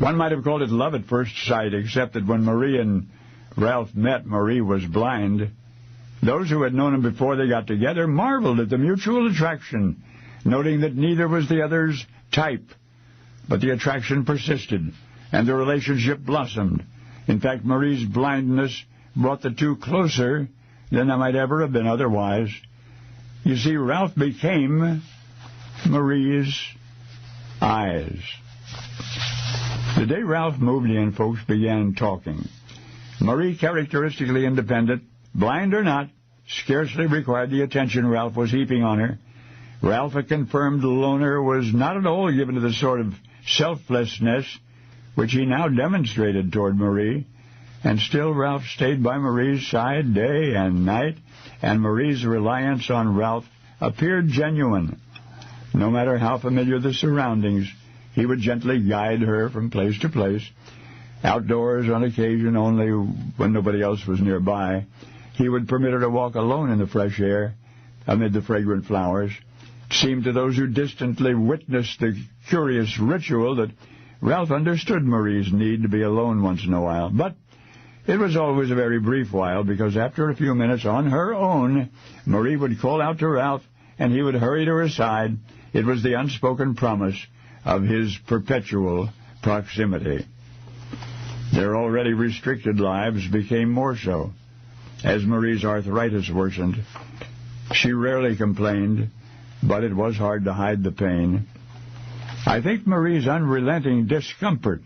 One might have called it love at first sight, except that when Marie and Ralph met, Marie was blind. Those who had known him before they got together marveled at the mutual attraction, noting that neither was the other's type. But the attraction persisted, and the relationship blossomed. In fact, Marie's blindness brought the two closer than they might ever have been otherwise. You see, Ralph became Marie's eyes. The day Ralph moved in, folks began talking. Marie, characteristically independent, blind or not, scarcely required the attention Ralph was heaping on her. Ralph, a confirmed loner, was not at all given to the sort of selflessness which he now demonstrated toward Marie. And still Ralph stayed by Marie's side day and night, and Marie's reliance on Ralph appeared genuine. No matter how familiar the surroundings, he would gently guide her from place to place. Outdoors, on occasion, only when nobody else was nearby, he would permit her to walk alone in the fresh air, amid the fragrant flowers. It seemed to those who distantly witnessed the curious ritual that Ralph understood Marie's need to be alone once in a while. But it was always a very brief while, because after a few minutes on her own, Marie would call out to Ralph, and he would hurry to her side. It was the unspoken promise of his perpetual proximity. Their already restricted lives became more so. As Marie's arthritis worsened, she rarely complained, but it was hard to hide the pain. I think Marie's unrelenting discomfort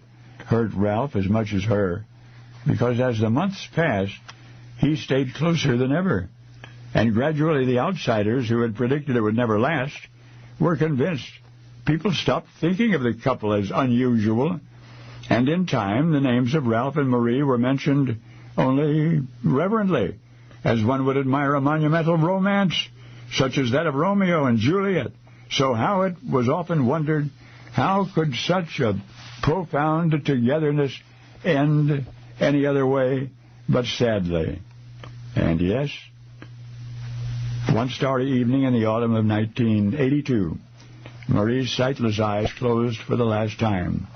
hurt Ralph as much as her, because as the months passed, he stayed closer than ever. And gradually the outsiders, who had predicted it would never last, were convinced. People stopped thinking of the couple as unusual, and in time the names of Ralph and Marie were mentioned only reverently, as one would admire a monumental romance, such as that of Romeo and Juliet. So how it was often wondered, how could such a profound togetherness end any other way but sadly? And yes, one starry evening in the autumn of 1982, Marie's sightless eyes closed for the last time.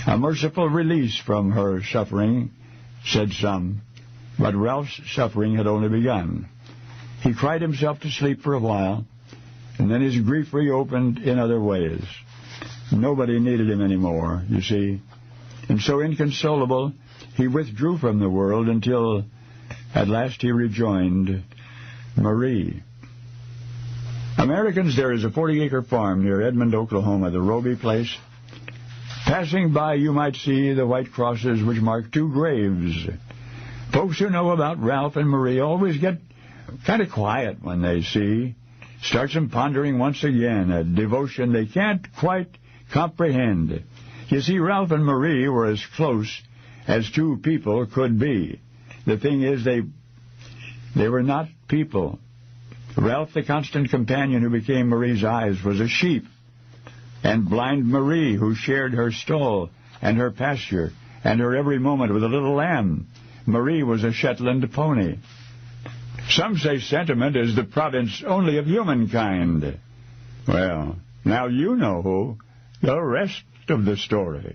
A merciful release from her suffering, said some, but Ralph's suffering had only begun. He cried himself to sleep for a while, and then his grief reopened in other ways. Nobody needed him anymore, you see, and so inconsolable, he withdrew from the world until at last he rejoined Marie. Americans, there is a 40-acre farm near Edmond, Oklahoma, the Roby place. Passing by, you might see the white crosses which mark two graves. Folks who know about Ralph and Marie always get kind of quiet when they start them pondering once again, a devotion they can't quite comprehend. You see, Ralph and Marie were as close as two people could be. The thing is, they were not people. Ralph, the constant companion who became Marie's eyes, was a sheep. And blind Marie, who shared her stall and her pasture and her every moment with a little lamb, Marie was a Shetland pony. Some say sentiment is the province only of humankind. Well, now you know the rest of the story.